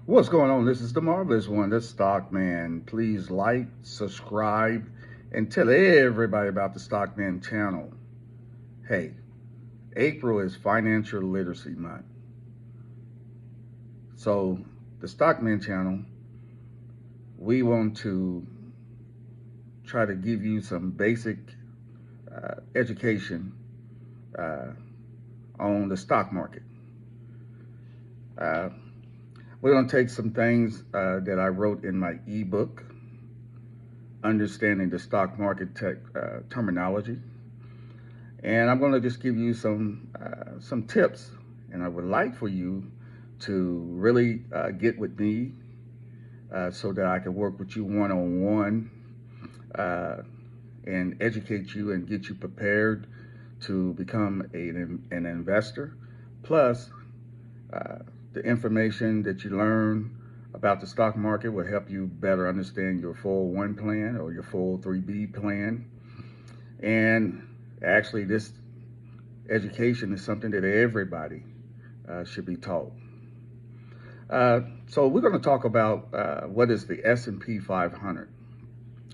What's going on? This is the Marvelous One, the Stockman. Please like, subscribe, and tell everybody about the Stockman channel. Hey, April is Financial Literacy Month. So, the Stockman channel, we want to try to give you some basic education uh, on the stock market. Uh, we're going to take some things that I wrote in my ebook, Understanding the Stock Market Terminology. And I'm going to just give you some tips, and I would like for you to really get with me so that I can work with you one on one and educate you and get you prepared to become an investor. Plus, uh, the information that you learn about the stock market will help you better understand your 401 plan or your 403b plan. And actually, this education is something that everybody should be taught. So we're going to talk about what is the S&P 500.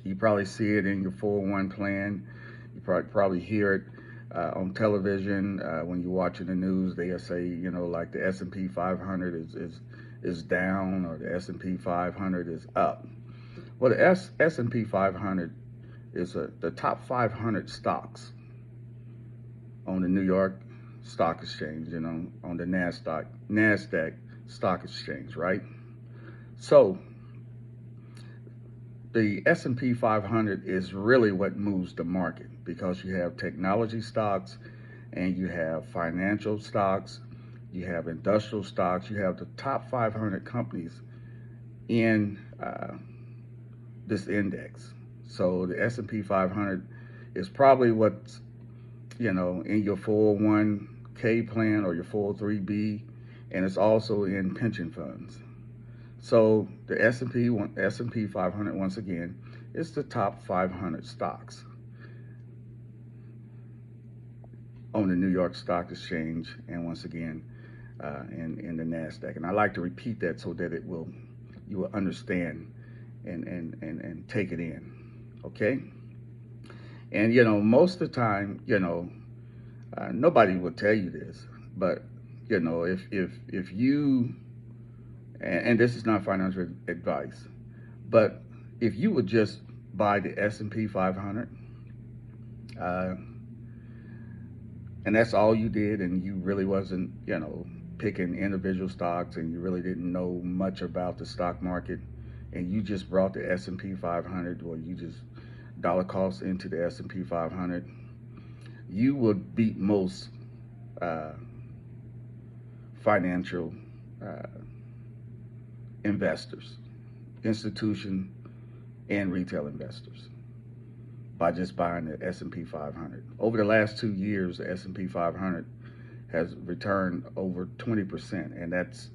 You probably see it in your 401 plan. You probably hear it on television when you're watching the news. They say, like the S&P 500 is down or the S&P 500 is up. Well, the S&P 500 is the top 500 stocks on the New York Stock Exchange, on the NASDAQ Stock Exchange, right? So the S&P 500 is really what moves the market because you have technology stocks and you have financial stocks, you have industrial stocks, you have the top 500 companies in this index. So the S&P 500 is probably what's in your 401k plan or your 403b, and it's also in pension funds. So the S&P 500 once again is the top 500 stocks on the New York Stock Exchange, and once again in the Nasdaq. And I like to repeat that so that you will understand and take it in. Okay. And most of the time, nobody will tell you this, but if you and this is not financial advice, but if you would just buy the S&P 500, uh, and that's all you did, and you really wasn't, picking individual stocks, and you really didn't know much about the stock market, and you just brought the S&P 500, or you just dollar cost into the S&P 500, you would beat most uh, financial uh, investors, institution and retail investors by just buying the S&P 500. Over the last 2 years, the S&P 500 has returned over 20%, and that's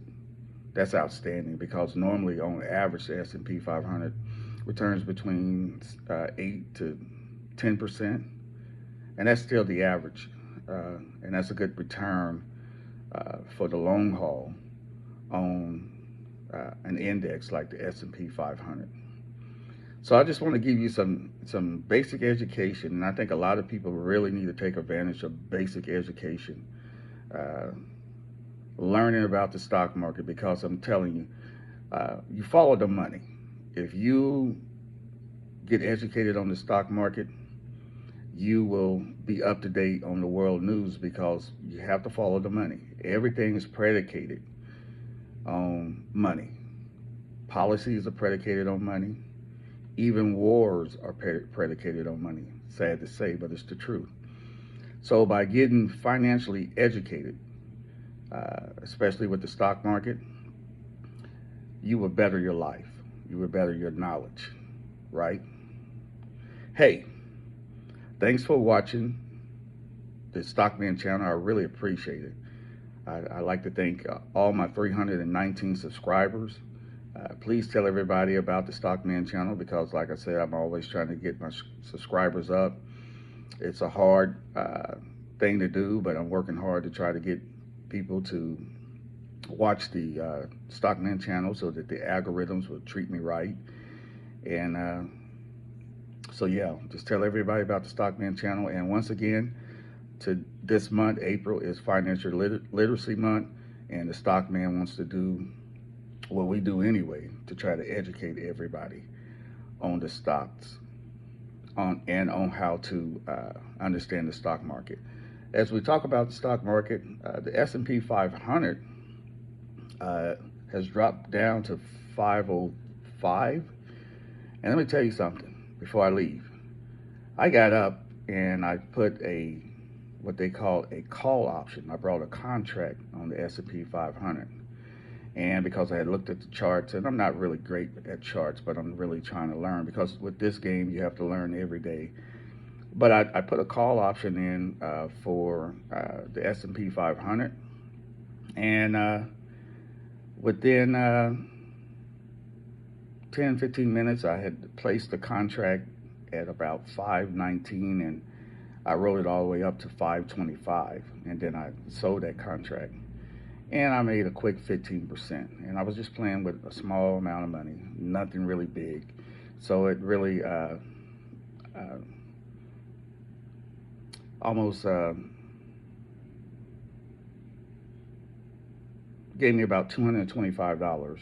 outstanding because normally, on average, the S&P 500 returns between 8 to 10%, and that's still the average, and that's a good return for the long haul on an index like the S&P 500. So I just want to give you some basic education, and I think a lot of people really need to take advantage of basic education, uh, learning about the stock market, because I'm telling you, you follow the money. If you get educated on the stock market, you will be up to date on the world news because you have to follow the money. Everything is predicated on money. Policies are predicated on money. Even wars are predicated on money. Sad to say, but it's the truth. So by getting financially educated, especially with the stock market, you will better your life. You will better your knowledge, right? Hey, thanks for watching the Stockman channel. I really appreciate it. I like to thank all my 319 subscribers. Please tell everybody about the Stockman channel because, like I said, I'm always trying to get my subscribers up. It's a hard thing to do, but I'm working hard to try to get people to watch the Stockman channel so that the algorithms will treat me right. And so, yeah, just tell everybody about the Stockman channel. And once again, to this month, April, is Financial Literacy Month. And the Stockman wants to do what we do anyway to try to educate everybody on the stocks on how to understand the stock market. As we talk about the stock market, the S&P 500 has dropped down to 505. And let me tell you something before I leave. I got up and I put what they call a call option. I brought a contract on the S&P 500. And because I had looked at the charts, and I'm not really great at charts, but I'm really trying to learn, because with this game you have to learn every day. But I put a call option in for the S&P 500, and within 10, 15 minutes, I had placed the contract at about 519, and I rolled it all the way up to 525, and then I sold that contract. And I made a quick 15%. And I was just playing with a small amount of money, nothing really big. So it really almost gave me about $225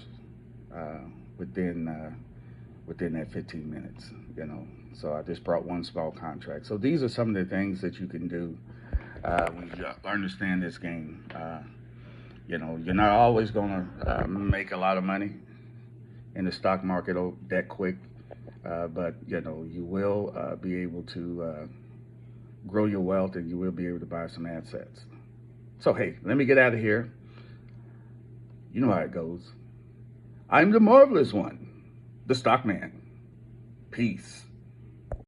within that 15 minutes, you know. So I just brought one small contract. So these are some of the things that you can do when you understand this game. You know, you're not always going to make a lot of money in the stock market that quick, but you know, you will be able to grow your wealth, and you will be able to buy some assets. So hey, let me get out of here. You know how it goes. I'm the marvelous one, the Stockman. Peace.